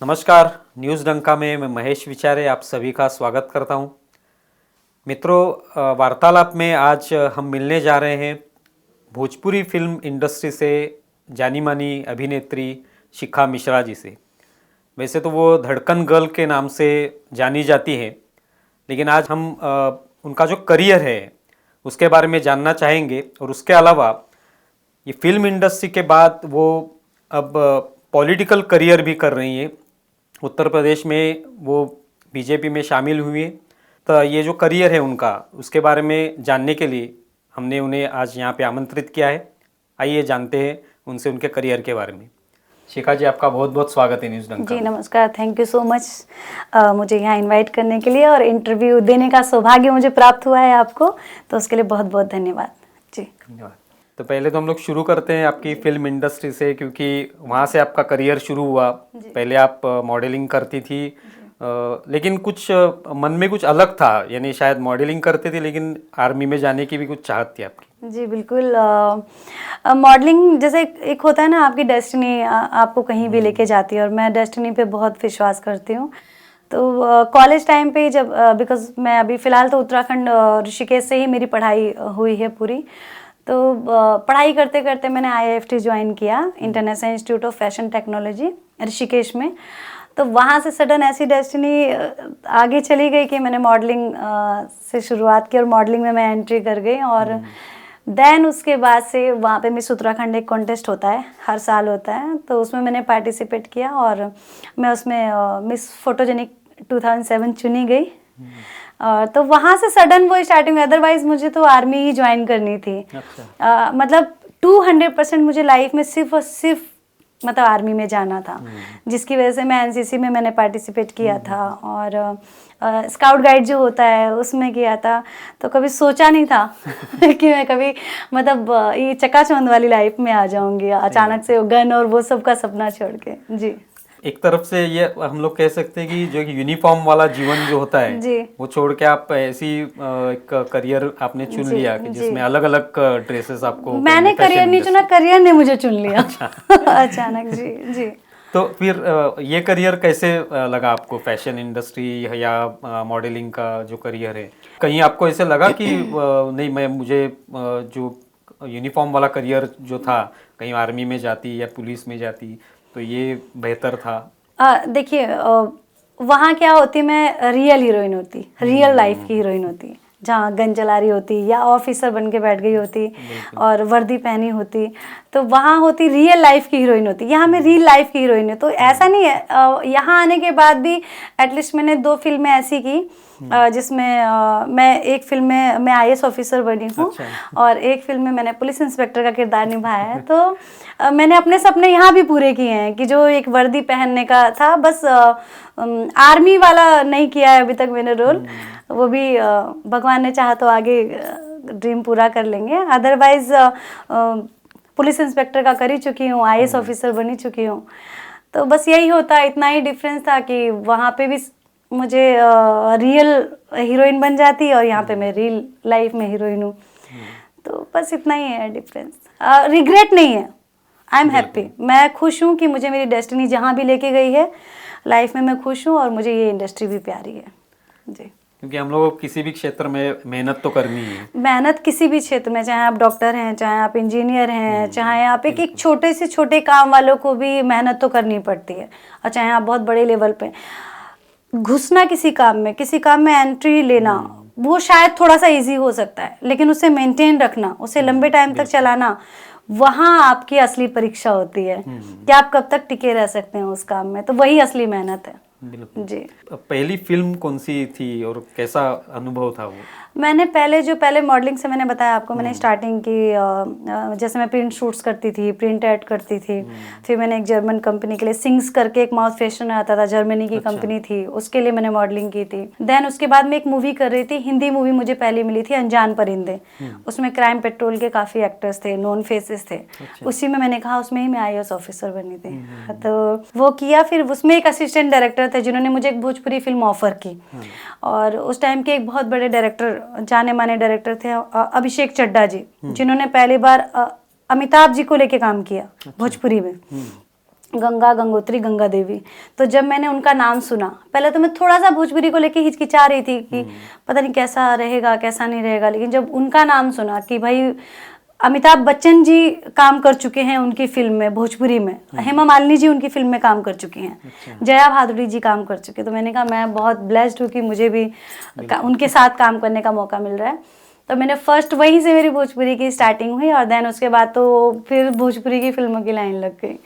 नमस्कार, न्यूज़ डंका में मैं महेश विचारे आप सभी का स्वागत करता हूं। मित्रों, वार्तालाप में आज हम मिलने जा रहे हैं भोजपुरी फिल्म इंडस्ट्री से जानी मानी अभिनेत्री शिखा मिश्रा जी से। वैसे तो वो धड़कन गर्ल के नाम से जानी जाती हैं, लेकिन आज हम उनका जो करियर है उसके बारे में जानना चाहेंगे। और उसके अलावा ये फिल्म इंडस्ट्री के बाद वो अब पॉलिटिकल करियर भी कर रही हैं। उत्तर प्रदेश में वो बीजेपी में शामिल हुई हैं। तो ये जो करियर है उनका, उसके बारे में जानने के लिए हमने उन्हें आज यहाँ पे आमंत्रित किया है। आइए जानते हैं उनसे उनके करियर के बारे में। शिखा जी, आपका बहुत बहुत स्वागत है न्यूज़ डंका। जी नमस्कार, थैंक यू सो मच मुझे यहाँ इनवाइट करने के लिए और इंटरव्यू देने का सौभाग्य मुझे प्राप्त हुआ है आपको, तो उसके लिए बहुत बहुत धन्यवाद जी। धन्यवाद। तो पहले तो हम लोग शुरू करते हैं आपकी फिल्म इंडस्ट्री से, क्योंकि वहाँ से आपका करियर शुरू हुआ। पहले आप मॉडलिंग करती थी, लेकिन कुछ मन में कुछ अलग था, यानी शायद मॉडलिंग करते थे लेकिन आर्मी में जाने की भी कुछ चाहत थी आपकी। जी बिल्कुल। मॉडलिंग जैसे एक होता है ना, आपकी डेस्टिनी आपको कहीं भी लेके जाती है, और मैं डेस्टिनी पे बहुत विश्वास करती हूँ। तो कॉलेज टाइम पे जब बिकॉज मैं अभी फ़िलहाल तो उत्तराखंड ऋषिकेश से ही मेरी पढ़ाई हुई है पूरी। तो पढ़ाई करते करते मैंने IIFT ज्वाइन किया, international institute of fashion technology Rishikesh में। तो वहाँ से सडन ऐसी डेस्टिनी आगे चली गई कि मैंने मॉडलिंग से शुरुआत की और मॉडलिंग में मैं एंट्री कर गई। और देन उसके बाद से वहाँ पे मिस उत्तराखंड एक कॉन्टेस्ट होता है, हर साल होता है, तो उसमें मैंने पार्टिसिपेट किया और मैं उसमें मिस फोटोजेनिक 2007 चुनी गई। तो वहाँ से सडन वो स्टार्टिंग, अदरवाइज मुझे तो आर्मी ही ज्वाइन करनी थी। अच्छा। मतलब 200% मुझे लाइफ में सिर्फ और सिर्फ मतलब आर्मी में जाना था, जिसकी वजह से मैं NCC में मैंने पार्टिसिपेट किया था और स्काउट गाइड जो होता है उसमें किया था। तो कभी सोचा नहीं था कि मैं कभी मतलब ये चकाचौंध वाली लाइफ में आ जाऊंगी अचानक से, गन और वो सब का सपना छोड़ के। जी, एक तरफ से ये हम लोग कह सकते हैं कि जो यूनिफॉर्म वाला जीवन जो होता है जी, वो छोड़ के आप ऐसी एक करियर आपने चुन लिया कि जिसमें अलग अलग ड्रेसेस आपको मैंने करियर नहीं चुना, करियर ने मुझे चुन लिया। अचानक। जी जी। तो फिर ये करियर कैसे लगा आपको, फैशन इंडस्ट्री या मॉडलिंग का जो करियर है? कहीं आपको ऐसे लगा कि नहीं, मुझे जो यूनिफॉर्म वाला करियर जो था, कहीं आर्मी में जाती या पुलिस में जाती तो ये बेहतर था? देखिए, वहाँ क्या होती, मैं रियल हीरोइन होती, रियल लाइफ की हीरोइन होती, जहाँ गन चला रही होती या ऑफिसर बन के बैठ गई होती और वर्दी पहनी होती, तो वहाँ होती रियल लाइफ की हीरोइन होती। यहाँ मैं रियल लाइफ की हीरोइन हूँ। तो ऐसा नहीं है, यहाँ आने के बाद भी एटलीस्ट मैंने 2 फिल्में ऐसी की जिसमें मैं एक फिल्म में मैं IAS ऑफिसर बनी हूँ। अच्छा। और एक फिल्म में मैंने पुलिस इंस्पेक्टर का किरदार निभाया है। तो मैंने अपने सपने यहाँ भी पूरे किए हैं कि जो एक वर्दी पहनने का था, बस आर्मी वाला नहीं किया है अभी तक मैंने रोल। वो भी भगवान ने चाहा तो आगे ड्रीम पूरा कर लेंगे। अदरवाइज पुलिस इंस्पेक्टर का कर ही चुकी हूँ, IAS ऑफिसर बनी चुकी हूँ। तो बस यही होता, इतना ही डिफरेंस था कि वहाँ पे भी मुझे रियल हीरोइन बन जाती और यहाँ पे मैं रियल लाइफ में हीरोइन हूँ। तो बस इतना ही है डिफरेंस। रिग्रेट नहीं है, आई एम हैप्पी। मैं खुश हूँ कि मुझे मेरी डेस्टिनी जहाँ भी लेके गई है लाइफ में, मैं खुश हूँ और मुझे ये इंडस्ट्री भी प्यारी है। जी, क्योंकि हम लोगों को किसी भी क्षेत्र में मेहनत तो करनी है। मेहनत किसी भी क्षेत्र में, चाहे आप डॉक्टर हैं, चाहे आप इंजीनियर हैं, चाहे आप एक छोटे से छोटे काम वालों को भी मेहनत तो करनी पड़ती है, और चाहे आप बहुत बड़े लेवल पे घुसना किसी काम में एंट्री लेना, वो शायद थोड़ा सा इजी हो सकता है, लेकिन उसे मेंटेन रखना, उसे लंबे टाइम तक चलाना, वहाँ आपकी असली परीक्षा होती है कि आप कब तक टिके रह सकते हैं उस काम में। तो वही असली मेहनत है। बिल्कुल जी। पहली फिल्म कौन सी थी और कैसा अनुभव था वो? मैंने पहले मॉडलिंग से मैंने बताया आपको, मैंने स्टार्टिंग की जैसे मैं प्रिंट शूट्स करती थी, प्रिंट एड करती थी। फिर मैंने एक जर्मन कंपनी के लिए सिंग्स करके एक माउथ फ्रेशनर आता था, जर्मनी की कंपनी थी, उसके लिए मैंने मॉडलिंग की थी। देन उसके बाद मैं एक मूवी कर रही थी, हिंदी मूवी मुझे पहले मिली थी, अनजान परिंदे। उसमें क्राइम पेट्रोल के काफ़ी एक्टर्स थे, नोन फेसेस थे। उसी में मैंने कहा उसमें ही मैं IAS ऑफिसर बनी थी। तो वो किया। फिर उसमें एक असिस्टेंट डायरेक्टर थे जिन्होंने मुझे एक भोजपुरी फिल्म ऑफर की, और उस टाइम के एक बहुत बड़े डायरेक्टर, जाने माने डायरेक्टर थे अभिषेक चड्ढा जी, जिन्होंने पहली बार अमिताभ जी को लेके काम किया भोजपुरी में। गंगा, गंगोत्री, गंगा देवी। तो जब मैंने उनका नाम सुना, पहले तो मैं थोड़ा सा भोजपुरी को लेके हिचकिचा रही थी कि पता नहीं कैसा रहेगा कैसा नहीं रहेगा, लेकिन जब उनका नाम सुना कि भाई अमिताभ बच्चन जी काम कर चुके हैं उनकी फिल्म में भोजपुरी में, हेमा मालिनी जी उनकी फिल्म में काम कर चुकी हैं, जया भादुड़ी जी काम कर चुके, तो मैंने कहा मैं बहुत ब्लेस्ड हूँ कि मुझे भी उनके साथ काम करने का मौका मिल रहा है। तो मैंने फर्स्ट वहीं से मेरी भोजपुरी की स्टार्टिंग हुई और देन उसके बाद तो फिर भोजपुरी की फिल्मों की लाइन लग गई।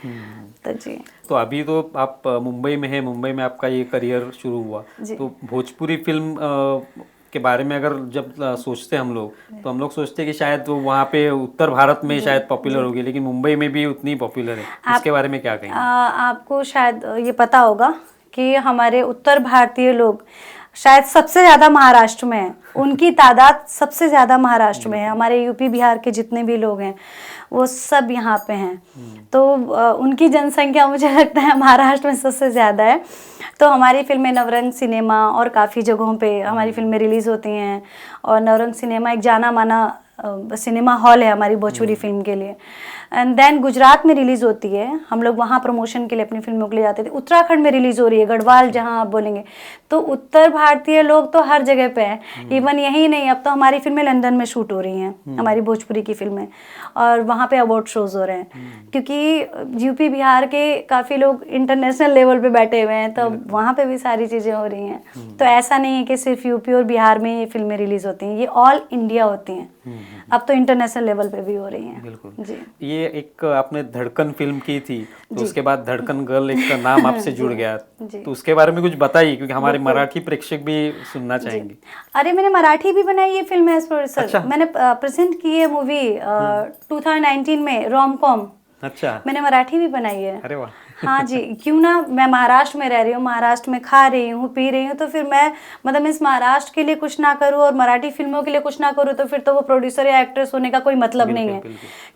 तो जी, तो अभी तो आप मुंबई में हैं, मुंबई में आपका ये करियर शुरू हुआ, तो भोजपुरी फिल्म के बारे में अगर जब सोचते हैं हम लोग, तो हम लोग सोचते हैं कि शायद वो वहाँ पे उत्तर भारत में शायद पॉपुलर होगी, लेकिन मुंबई में भी उतनी पॉपुलर है। इसके बारे में क्या कहेंगे? आपको शायद ये पता होगा कि हमारे उत्तर भारतीय लोग शायद सबसे ज़्यादा महाराष्ट्र में हैं, उनकी तादाद सबसे ज़्यादा महाराष्ट्र में है। हमारे यूपी बिहार के जितने भी लोग हैं वो सब यहाँ पे हैं, तो उनकी जनसंख्या मुझे लगता है महाराष्ट्र में सबसे ज़्यादा है। तो हमारी फिल्में नवरंग सिनेमा और काफ़ी जगहों पे हमारी फिल्में रिलीज़ होती हैं, और नवरंग सिनेमा एक जाना माना सिनेमा हॉल है हमारी भोजपुरी फिल्म के लिए। एंड देन गुजरात में रिलीज़ होती है, हम लोग वहाँ प्रमोशन के लिए अपनी फिल्मों के लिए जाते थे। उत्तराखंड में रिलीज़ हो रही है, गढ़वाल जहाँ आप बोलेंगे। तो उत्तर भारतीय लोग तो हर जगह पे हैं। इवन यही नहीं, अब तो हमारी फिल्में लंदन में शूट हो रही हैं, हमारी भोजपुरी की फिल्में, और वहाँ पे अवार्ड शोज हो रहे हैं, क्योंकि यूपी बिहार के काफ़ी लोग इंटरनेशनल लेवल पे बैठे हुए हैं, तो वहाँ पे भी सारी चीज़ें हो रही हैं। तो ऐसा नहीं है कि सिर्फ यूपी और बिहार में ये फिल्में रिलीज़ होती हैं, ये ऑल इंडिया होती हैं। अब तो इंटरनेशनल लेवल पे भी हो रही हैं। बिल्कुल जी। ये एक आपने धड़कन फिल्म की थी, तो उसके बाद धड़कन गर्ल एक नाम आपसे जुड़ गया, तो उसके बारे में कुछ बताइए, क्योंकि हमारे मराठी प्रेक्षक भी सुनना चाहेंगे। अरे मैंने मराठी भी बनाई ये फिल्म एज प्रोड्यूसर। अच्छा। मैंने प्रेजेंट की है मूवी 2019 में, रोम कॉम। अच्छा, मैंने मराठी भी बनाई है। अरे वाह। हाँ जी, क्यों ना, मैं महाराष्ट्र में रह रही हूँ, महाराष्ट्र में खा रही हूँ पी रही हूँ, तो फिर मैं मतलब इस महाराष्ट्र के लिए कुछ ना करूँ और मराठी फिल्मों के लिए कुछ ना करूँ, तो फिर तो वो प्रोड्यूसर या एक्ट्रेस होने का कोई मतलब नहीं है।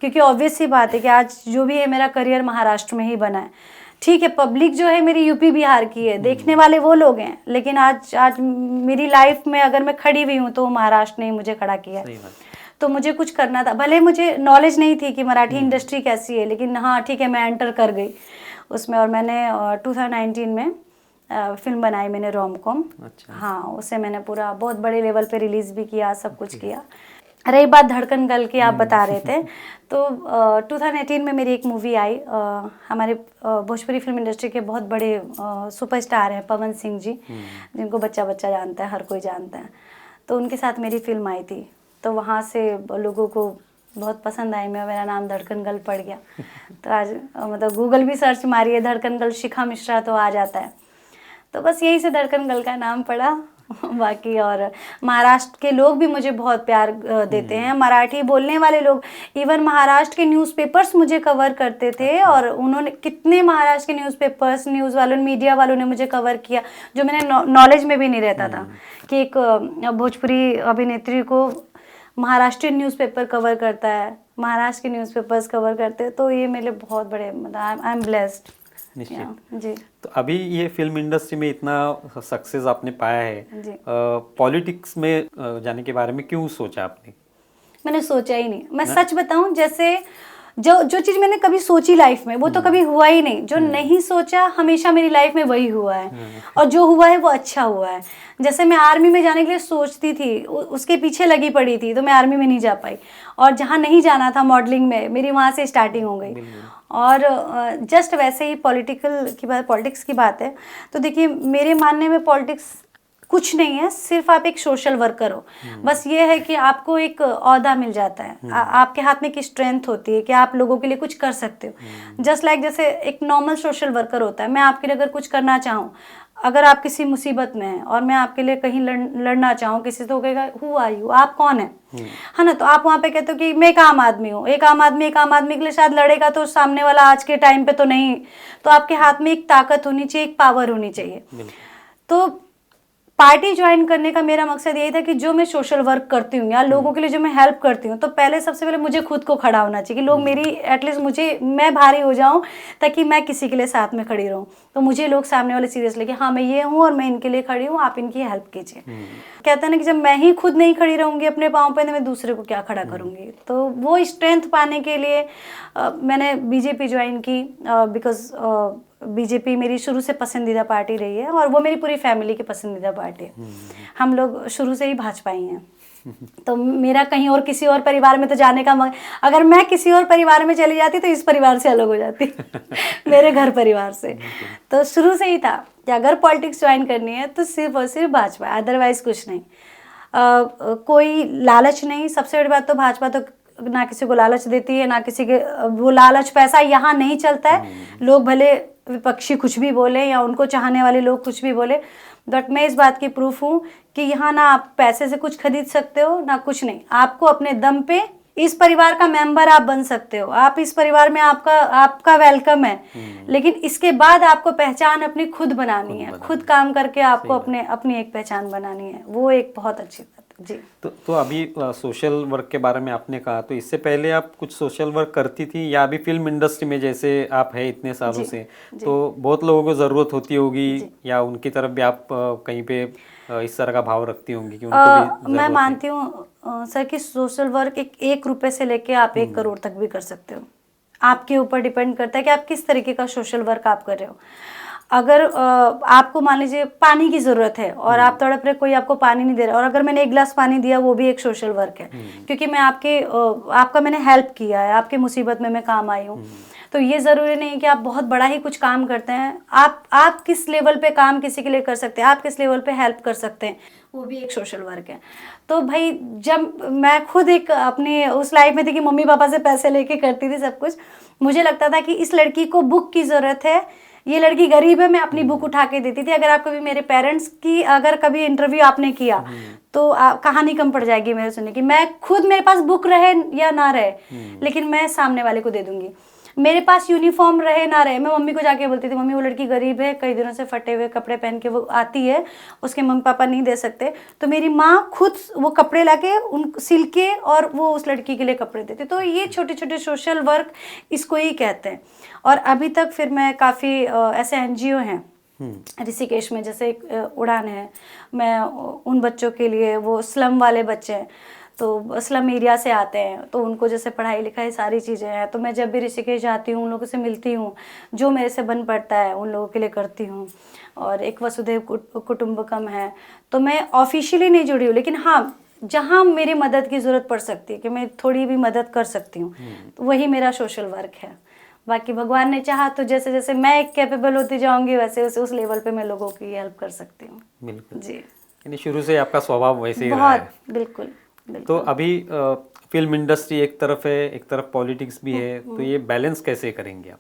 क्योंकि ऑब्वियस सी बात है कि आज जो भी है मेरा करियर महाराष्ट्र में ही बना है। ठीक है, पब्लिक जो है मेरी यूपी बिहार की है, देखने वाले वो लोग हैं, लेकिन आज मेरी लाइफ में अगर मैं खड़ी हुई हूँ तो महाराष्ट्र ने ही मुझे खड़ा किया है। तो मुझे कुछ करना था, भले मुझे नॉलेज नहीं थी कि मराठी इंडस्ट्री कैसी है, लेकिन हाँ ठीक है, मैं एंटर कर गई उसमें, और मैंने 2019 में फिल्म बनाई मैंने, रोम कॉम। अच्छा। हाँ, उसे मैंने पूरा बहुत बड़े लेवल पे रिलीज़ भी किया, सब कुछ किया। रही बात धड़कन गर्ल की, आप बता रहे थे, तो 2018 में मेरी एक मूवी आई, हमारे भोजपुरी फिल्म इंडस्ट्री के बहुत बड़े सुपरस्टार हैं पवन सिंह जी, जिनको बच्चा बच्चा जानता है, हर कोई जानता है। तो उनके साथ मेरी फिल्म आई थी, तो वहाँ से लोगों को बहुत पसंद आई, मेरा नाम धड़कन गर्ल पड़ गया। तो आज मतलब गूगल भी सर्च मारिए धड़कन गर्ल शिखा मिश्रा तो आ जाता है। तो बस यही से धड़कन गर्ल का नाम पड़ा। बाकी और महाराष्ट्र के लोग भी मुझे बहुत प्यार देते हैं, मराठी बोलने वाले लोग, इवन महाराष्ट्र के न्यूज़पेपर्स मुझे कवर करते थे, और उन्होंने कितने महाराष्ट्र के न्यूज़पेपर्स, न्यूज़ वालों, मीडिया वालों ने मुझे कवर किया, जो मैंने नॉलेज में भी नहीं रहता था कि एक भोजपुरी अभिनेत्री को महाराष्ट्रीयन न्यूज़पेपर कवर करता है, महाराष्ट्र के न्यूज़पेपर्स कवर करते हैं। तो ये मेरे बहुत बड़े, मतलब आई एम ब्लेस्ड। निश्चित जी। तो अभी ये फिल्म इंडस्ट्री में इतना सक्सेस आपने पाया है, पॉलिटिक्स में जाने के बारे में क्यों सोचा आपने? मैंने सोचा ही नहीं, मैं सच बताऊं, जैसे जो चीज़ मैंने कभी सोची लाइफ में वो तो कभी हुआ ही नहीं। जो नहीं सोचा हमेशा मेरी लाइफ में वही हुआ है, और जो हुआ है वो अच्छा हुआ है। जैसे मैं आर्मी में जाने के लिए सोचती थी, उसके पीछे लगी पड़ी थी, तो मैं आर्मी में नहीं जा पाई, और जहाँ नहीं जाना था मॉडलिंग में, मेरी वहाँ से स्टार्टिंग हो गई। और जस्ट वैसे ही पॉलिटिक्स की बात है, तो देखिए मेरे मानने में पॉलिटिक्स कुछ नहीं है, सिर्फ आप एक सोशल वर्कर हो। बस ये है कि आपको एक ओहदा मिल जाता है, आपके हाथ में एक स्ट्रेंथ होती है कि आप लोगों के लिए कुछ कर सकते हो। जस्ट लाइक जैसे एक नॉर्मल सोशल वर्कर होता है, मैं आपके लिए अगर कुछ करना चाहूँ, अगर आप किसी मुसीबत में हैं और मैं आपके लिए कहीं लड़ना चाहूँ किसी, तो कहेगा हु आर यू, आप कौन है ना। तो आप वहाँ पे कहते हो कि मैं एक आम आदमी हूँ। एक आम आदमी के लिए शायद लड़ेगा, तो सामने वाला आज के टाइम पे तो नहीं, तो आपके हाथ में एक ताकत होनी चाहिए, एक पावर होनी चाहिए। तो पार्टी ज्वाइन करने का मेरा मकसद यही था कि जो मैं सोशल वर्क करती हूँ या लोगों के लिए जो मैं हेल्प करती हूँ, तो पहले सबसे पहले मुझे खुद को खड़ा होना चाहिए कि लोग मेरी एटलीस्ट मैं भारी हो जाऊं ताकि मैं किसी के लिए साथ में खड़ी रहूं, तो मुझे लोग सामने वाले सीरियस लेके हाँ मैं ये हूँ और मैं इनके लिए खड़ी हूँ, आप इनकी हेल्प कीजिए। कहते हैं ना कि जब मैं ही खुद नहीं खड़ी रहूंगी अपने पाँव पे, तो मैं दूसरे को क्या खड़ा करूंगी। तो वो स्ट्रेंथ पाने के लिए मैंने बीजेपी ज्वाइन की, बिकॉज बीजेपी मेरी शुरू से पसंदीदा पार्टी रही है और वो मेरी पूरी फैमिली की पसंदीदा पार्टी है। हम लोग शुरू से ही भाजपा ही हैं। तो मेरा कहीं और किसी और परिवार में तो जाने का अगर मैं किसी और परिवार में चली जाती तो इस परिवार से अलग हो जाती मेरे घर परिवार से। तो शुरू से ही था कि अगर पॉलिटिक्स ज्वाइन करनी है तो सिर्फ और सिर्फ भाजपा, अदरवाइज कुछ नहीं। कोई लालच नहीं। सबसे बड़ी बात तो भाजपा तो ना किसी को लालच देती है ना किसी के, वो लालच पैसा यहाँ नहीं चलता है। लोग भले विपक्षी कुछ भी बोले या उनको चाहने वाले लोग कुछ भी बोले, बट मैं इस बात की प्रूफ हूँ कि यहाँ ना आप पैसे से कुछ खरीद सकते हो ना कुछ नहीं। आपको अपने दम पे इस परिवार का मेंबर आप बन सकते हो, आप इस परिवार में आपका वेलकम है, लेकिन इसके बाद आपको पहचान अपनी खुद बनानी है, खुद काम करके आपको अपनी एक पहचान बनानी है। वो एक बहुत अच्छी बात है जी। तो अभी सोशल वर्क के बारे में आपने कहा, तो इससे पहले आप कुछ सोशल वर्क करती थी या अभी फिल्म इंडस्ट्री में जैसे आप है इतने सालों से, तो बहुत लोगों को ज़रूरत होती होगी या उनकी तरफ भी आप कहीं पे इस तरह का भाव रखती होंगी कि उनको भी मैं मानती हूँ सर कि सोशल वर्क एक रुपए से लेके आप 1 करोड़ तक भी कर सकते हो। आपके ऊपर डिपेंड करता है कि आप किस तरीके का सोशल वर्क आप कर रहे हो। अगर आपको मान लीजिए पानी की ज़रूरत है और आप तड़प रहे, कोई आपको पानी नहीं दे रहा, और अगर मैंने 1 गिलास पानी दिया, वो भी एक सोशल वर्क है, क्योंकि मैं आपका मैंने हेल्प किया है, आपकी मुसीबत में मैं काम आई हूँ। तो ये ज़रूरी नहीं कि आप बहुत बड़ा ही कुछ काम करते हैं। आप किस लेवल पे काम किसी के लिए कर सकते हैं, आप किस लेवल पे हेल्प कर सकते हैं, वो भी एक सोशल वर्क है। तो भाई जब मैं खुद एक अपनी उस लाइफ में थी कि मम्मी पापा से पैसे लेके करती थी सब कुछ, मुझे लगता था कि इस लड़की को बुक की ज़रूरत है, ये लड़की गरीब है, मैं अपनी बुक उठा के देती थी। अगर आप कभी मेरे पेरेंट्स की अगर कभी इंटरव्यू आपने किया तो कहानी कम पड़ जाएगी मेरे सुनने की। मैं खुद, मेरे पास बुक रहे या ना रहे, लेकिन मैं सामने वाले को दे दूंगी। मेरे पास यूनिफॉर्म रहे ना रहे, मैं मम्मी को जाके बोलती थी, मम्मी वो लड़की गरीब है, कई दिनों से फटे हुए कपड़े पहन के वो आती है, उसके मम्मी पापा नहीं दे सकते, तो मेरी माँ खुद वो कपड़े लाके उन सिल के और वो उस लड़की के लिए कपड़े देते। तो ये छोटे छोटे सोशल वर्क इसको ही कहते हैं। और अभी तक फिर मैं काफ़ी ऐसे NGO हैं ऋषिकेश में, जैसे एक उड़ान है, मैं उन बच्चों के लिए, वो स्लम वाले बच्चे हैं, तो स्लम एरिया से आते हैं, तो उनको जैसे पढ़ाई लिखाई सारी चीज़ें हैं, तो मैं जब भी ऋषिकेश जाती हूँ उन लोगों से मिलती हूँ, जो मेरे से बन पड़ता है उन लोगों के लिए करती हूँ। और एक वसुधैव कुटुंबकम है, तो मैं ऑफिशियली नहीं जुड़ी हूँ, लेकिन हाँ जहाँ मेरी मदद की ज़रूरत पड़ सकती है कि मैं थोड़ी भी मदद कर सकती हूँ, तो वही मेरा सोशल वर्क है। बाकी भगवान ने चाहा तो जैसे जैसे मैं कैपेबल होती जाऊंगी वैसे वैसे उस लेवल पे मैं लोगों की हेल्प कर सकती हूँ। बिल्कुल जी, यानी शुरू से आपका स्वभाव वैसे ही रहा है। बिल्कुल। तो अभी फिल्म इंडस्ट्री एक तरफ है, एक तरफ पॉलिटिक्स भी है, तो ये बैलेंस कैसे करेंगे आप?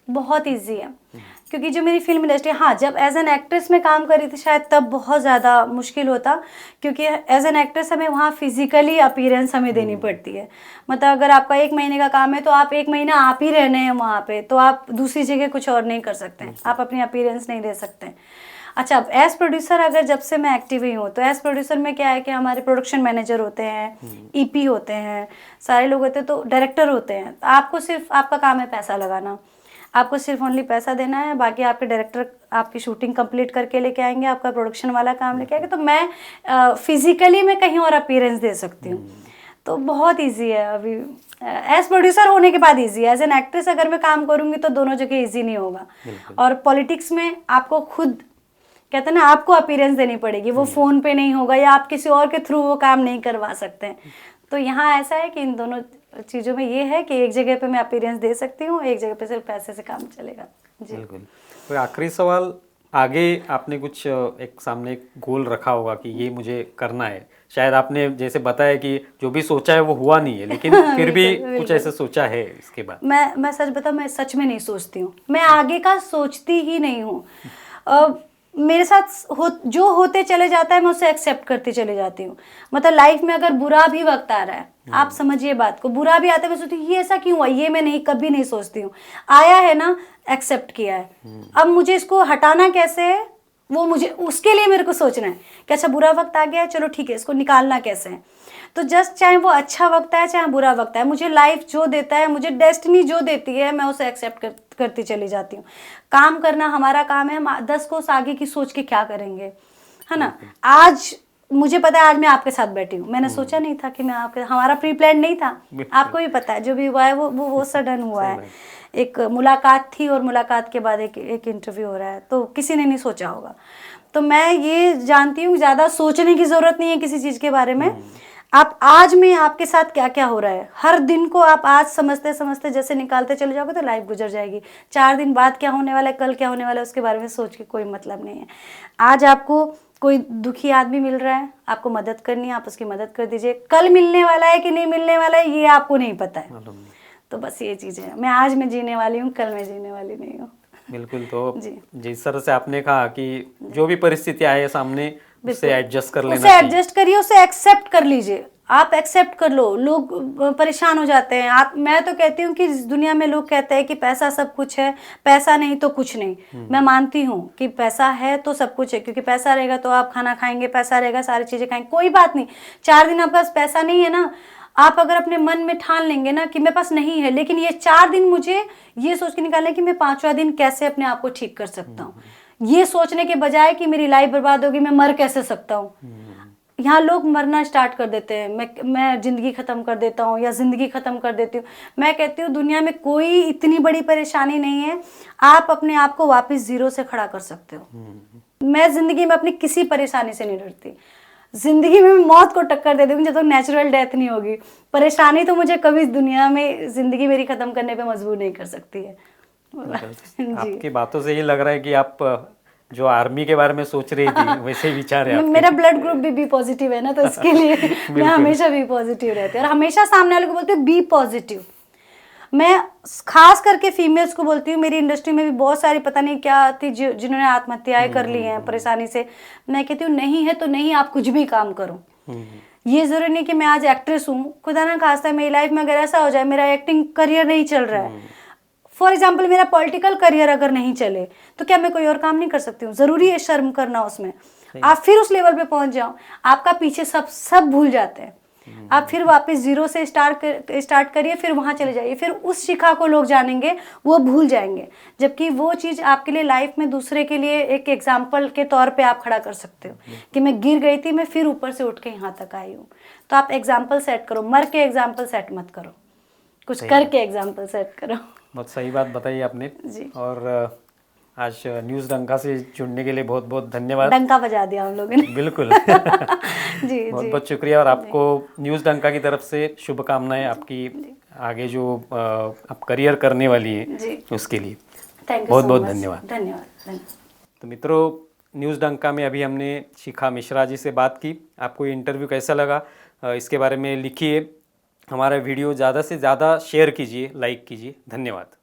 बहुत इजी है, क्योंकि जो मेरी फिल्म इंडस्ट्री, हाँ जब एज एन एक्ट्रेस में काम कर रही थी शायद तब बहुत ज़्यादा मुश्किल होता, क्योंकि एज एन एक्ट्रेस हमें वहाँ फिजिकली अपीयरेंस हमें देनी पड़ती है। मतलब अगर आपका 1 महीने का काम है तो आप 1 महीना आप ही रहने हैं वहाँ पे, तो आप दूसरी जगह कुछ और नहीं कर सकते हैं, आप अपनी अपीयरेंस नहीं दे सकते हैं। अच्छा, अब एज प्रोड्यूसर अगर जब से मैं एक्टिव ही हूँ, तो एज प्रोड्यूसर में क्या है कि हमारे प्रोडक्शन मैनेजर होते हैं, EP होते हैं, सारे लोग होते हैं, तो डायरेक्टर होते हैं। आपको सिर्फ आपका काम है पैसा लगाना, आपको सिर्फ ओनली पैसा देना है, बाकी आपके डायरेक्टर आपकी शूटिंग कंप्लीट करके लेके आएंगे, आपका प्रोडक्शन वाला काम लेके आएंगे। तो मैं फिजिकली मैं कहीं और अपीयरेंस दे सकती हूँ, तो बहुत ईजी है अभी एज प्रोड्यूसर होने के बाद ईजी है। एज एन एक्ट्रेस अगर मैं काम करूँगी तो दोनों जगह ईजी नहीं होगा। और पॉलिटिक्स में आपको खुद कहते हैं ना, आपको अपीयरेंस देनी पड़ेगी, वो फ़ोन पे नहीं होगा या आप किसी और के थ्रू वो काम नहीं करवा सकते हैं। तो यहाँ ऐसा है कि इन दोनों चीज़ों में ये है कि एक जगह पे मैं अपीयरेंस दे सकती हूँ, एक जगह पे सिर्फ पैसे से काम चलेगा। जी बिल्कुल। तो आखिरी सवाल, आगे आपने कुछ एक सामने एक गोल रखा होगा कि ये मुझे करना है, शायद आपने जैसे बताया कि जो भी सोचा है वो हुआ नहीं है, लेकिन फिर भी कुछ ऐसा सोचा है इसके बाद? मैं सच बताऊँ, मैं सच में नहीं सोचती हूँ, मैं आगे का सोचती ही नहीं हूँ। मेरे साथ जो होते चले जाता है मैं उसे एक्सेप्ट करती चली जाती हूँ। मतलब लाइफ में अगर बुरा भी वक्त आ रहा है, आप समझिए बात को, बुरा भी आता है, मैं सोचती हूँ ये ऐसा क्यों हुआ, ये मैं नहीं कभी नहीं सोचती हूँ। आया है ना, एक्सेप्ट किया है, अब मुझे इसको हटाना कैसे है वो मुझे उसके लिए मेरे को सोचना है कि अच्छा बुरा वक्त आ गया है, चलो ठीक है, इसको निकालना कैसे है। तो जस्ट चाहे वो अच्छा वक्त है चाहे बुरा वक्त है, मुझे लाइफ जो देता है, मुझे डेस्टिनी जो देती है, मैं उसे एक्सेप्ट करती चली जाती हूँ। काम करना हमारा काम है, हम 10 कोस आगे की सोच के क्या करेंगे, है ना। आज मुझे पता है आज मैं आपके साथ बैठी हूँ, मैंने सोचा नहीं था कि मैं आपके, हमारा प्री प्लान नहीं था। आपको भी पता है जो भी हुआ है वो सडन हुआ है। एक मुलाकात थी और मुलाकात के बाद एक इंटरव्यू हो रहा है, तो किसी ने नहीं सोचा होगा। तो मैं ये जानती हूँ ज़्यादा सोचने की ज़रूरत नहीं है किसी चीज़ के बारे में। आप आज में आपके साथ क्या क्या हो रहा है, हर दिन को आप आज समझते समझते जैसे निकालते चले जाओगे तो लाइफ गुजर जाएगी। 4 दिन बाद क्या होने वाला है, कल क्या होने वाला है, उसके बारे में सोच के कोई मतलब नहीं है। आज आपको कोई दुखी आदमी मिल रहा है, आपको मदद करनी है, आप उसकी मदद कर दीजिए। कल मिलने वाला है कि नहीं मिलने वाला है ये आपको नहीं पता है। तो बस ये चीज़ है, मैं आज में जीने वाली हूँ, कल मैं जीने वाली नहीं हूँ। बिल्कुल। तो जिस तरह से आपने कहा कि जो भी परिस्थिति आए सामने उससे एडजस्ट कर लेना उसे एडजस्ट करिए, उसे एक्सेप्ट कर लीजिए। आप एक्सेप्ट कर लो। लोग परेशान हो जाते हैं। मैं तो कहती हूँ कि इस दुनिया में लोग कहते हैं कि पैसा सब कुछ है, पैसा नहीं तो कुछ नहीं। मैं मानती हूँ कि पैसा है तो सब कुछ है, क्योंकि पैसा रहेगा तो आप खाना खाएंगे, पैसा रहेगा सारी चीजें खाएंगे, कोई बात नहीं। 4 दिन आपके पास पैसा नहीं है ना, आप अगर अपने मन में ठान लेंगे ना कि मेरे पास नहीं है, लेकिन ये 4 दिन मुझे ये सोच के निकालना है कि मैं 5वां दिन कैसे अपने आप को ठीक कर सकता हूँ, ये सोचने के बजाय कि मेरी लाइफ बर्बाद होगी, मैं मर कैसे सकता हूँ। यहाँ लोग मरना स्टार्ट कर देते हैं, मैं जिंदगी खत्म कर देता हूँ या जिंदगी खत्म कर देती हूँ। मैं कहती हूँ दुनिया में कोई इतनी बड़ी परेशानी नहीं है, आप अपने आप को वापस 0 से खड़ा कर सकते हो। मैं जिंदगी में अपनी किसी परेशानी से नहीं डरती। जिंदगी में मैं मौत को टक्कर दे दूंगी जब तक नेचुरल डेथ नहीं होगी। परेशानी तो मुझे कभी दुनिया में जिंदगी मेरी खत्म करने पे मजबूर नहीं कर सकती है। आपकी बातों से ये लग रहा है कि आप जो आर्मी के बारे में सोच रही थी वैसे ही विचार है आपके। मेरा ब्लड ग्रुप भी बी पॉजिटिव है ना, तो इसके लिए मैं हमेशा बी पॉजिटिव रहती हूँ और हमेशा सामने वाले को बोलती हूँ बी पॉजिटिव। मैं खास करके फीमेल्स को बोलती हूँ, मेरी इंडस्ट्री में भी बहुत सारी पता नहीं क्या थी जिन्होंने आत्महत्याएं कर ली हैं परेशानी से। मैं कहती हूँ नहीं है तो नहीं, आप कुछ भी काम करो। ये जरूरी नहीं कि मैं आज एक्ट्रेस हूँ, खुदा ना खास्ता मेरी लाइफ में अगर ऐसा हो जाए मेरा एक्टिंग करियर नहीं चल रहा है, फॉर एग्जाम्पल मेरा पॉलिटिकल करियर अगर नहीं चले, तो क्या मैं कोई और काम नहीं कर सकती हूँ? जरूरी है शर्म करना उसमें। आप फिर उस लेवल पे पहुंच जाओ, आपका पीछे सब भूल जाते हैं। आप फिर वापस 0 से स्टार्ट करिए, फिर वहां चले जाइए, फिर उस शिखा को लोग जानेंगे, वो भूल जाएंगे। जबकि वो चीज आपके लिए लाइफ में दूसरे के लिए एक एग्जाम्पल के तौर पे आप खड़ा कर सकते हो कि मैं गिर गई थी, मैं फिर ऊपर से उठ के यहाँ तक आई हूँ। तो आप एग्जाम्पल सेट करो, मर के एग्जाम्पल सेट मत करो, कुछ करके एग्जाम्पल सेट करो। बहुत सही बात बताई आपने जी। और आज न्यूज़ डंका से जुड़ने के लिए बहुत बहुत धन्यवाद। डंका बजा दिया हम लोगों ने। बिल्कुल। जी बहुत बहुत शुक्रिया और आपको न्यूज़ डंका की तरफ से शुभकामनाएं आपकी आगे जो आप करियर करने वाली हैं उसके लिए। बहुत बहुत धन्यवाद। धन्यवाद। तो मित्रों, न्यूज़ डंका में अभी हमने शिखा मिश्रा जी से बात की। आपको ये इंटरव्यू कैसा लगा इसके बारे में लिखिए, हमारा वीडियो ज़्यादा से ज़्यादा शेयर कीजिए, लाइक कीजिए। धन्यवाद।